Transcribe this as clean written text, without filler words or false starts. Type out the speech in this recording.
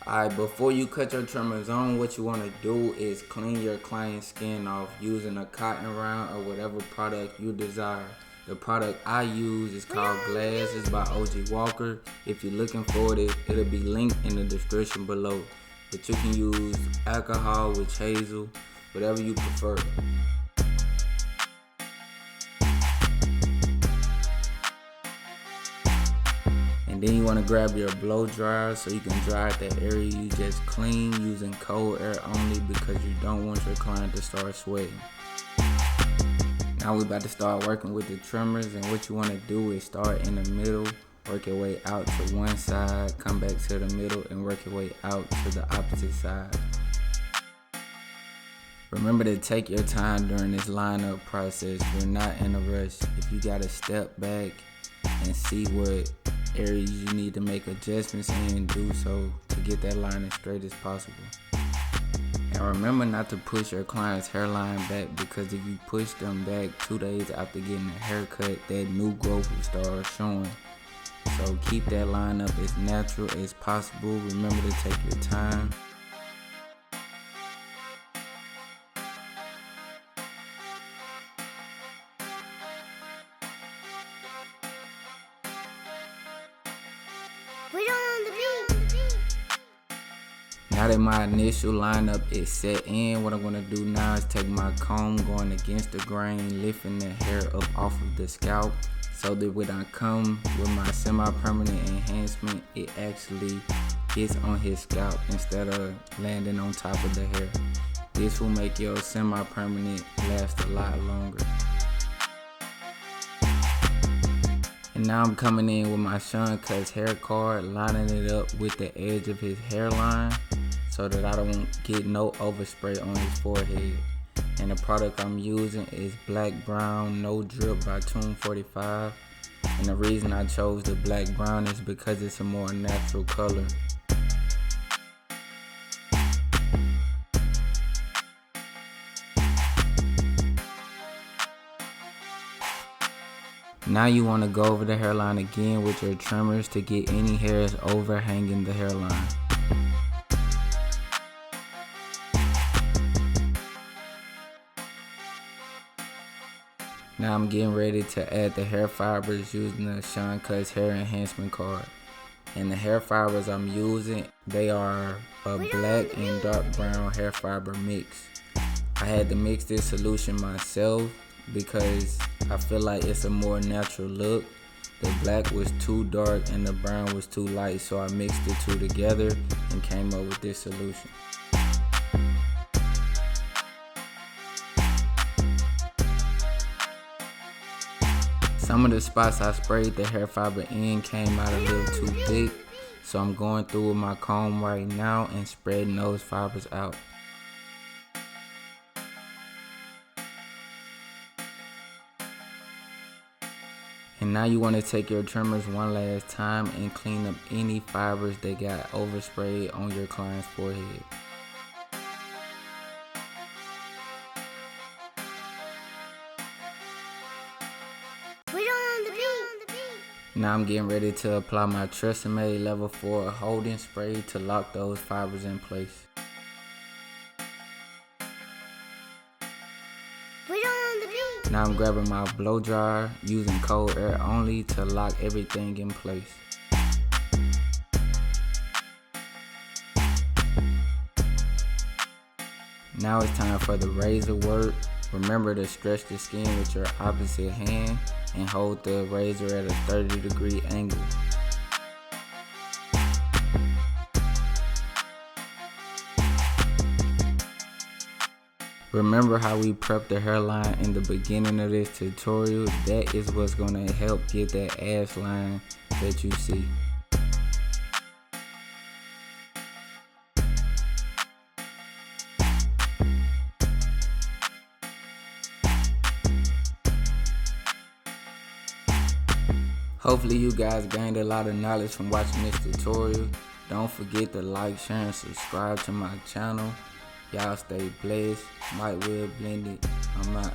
Alright, before you cut your trimmers on, what you want to do is clean your client's skin off using a cotton round or whatever product you desire. The product I use is called Glass. It's by OG Walker. If you're looking for it, it'll be linked in the description below. But you can use alcohol, witch hazel, whatever you prefer. And then you want to grab your blow dryer so you can dry out that area you just cleaned using cold air only, because you don't want your client to start sweating. Now we're about to start working with the trimmers, and what you want to do is start in the middle, work your way out to one side, come back to the middle, and work your way out to the opposite side. Remember to take your time during this lineup process. We're not in a rush. If you gotta step back and see what areas you need to make adjustments in, do so to get that line as straight as possible. And remember not to push your client's hairline back, because if you push them back 2 days after getting a haircut, that new growth will start showing. So keep that line up as natural as possible. Remember to take your time. Now that my initial lineup is set in, what I'm going to do now is take my comb, going against the grain, lifting the hair up off of the scalp, so that when I come with my semi-permanent enhancement, it actually gets on his scalp instead of landing on top of the hair. This will make your semi-permanent last a lot longer. And now I'm coming in with my Sean Cuts hair card, lining it up with the edge of his hairline, so that I don't get no overspray on his forehead. And the product I'm using is Black Brown No Drip by Tune 45. And the reason I chose the black brown is because it's a more natural color. Now you want to go over the hairline again with your trimmers to get any hairs overhanging the hairline. Now I'm getting ready to add the hair fibers using the Sean Cuts hair enhancement card. And the hair fibers I'm using, they are a black and dark brown hair fiber mix. I had to mix this solution myself because I feel like it's a more natural look. The black was too dark and the brown was too light, so I mixed the two together and came up with this solution. Some of the spots I sprayed the hair fiber in came out a little too thick, so I'm going through with my comb right now and spreading those fibers out. And now you want to take your trimmers one last time and clean up any fibers that got oversprayed on your client's forehead. Now I'm getting ready to apply my Tresemme level 4 holding spray to lock those fibers in place. Now I'm grabbing my blow dryer using cold air only to lock everything in place. Now it's time for the razor work. Remember to stretch the skin with your opposite hand and hold the razor at a 30-degree angle. Remember how we prepped the hairline in the beginning of this tutorial? That is what's going to help get that ash line that you see. Hopefully you guys gained a lot of knowledge from watching this tutorial. Don't forget to like, share, and subscribe to my channel. Y'all stay blessed. MikeWillBlendIt. I'm out.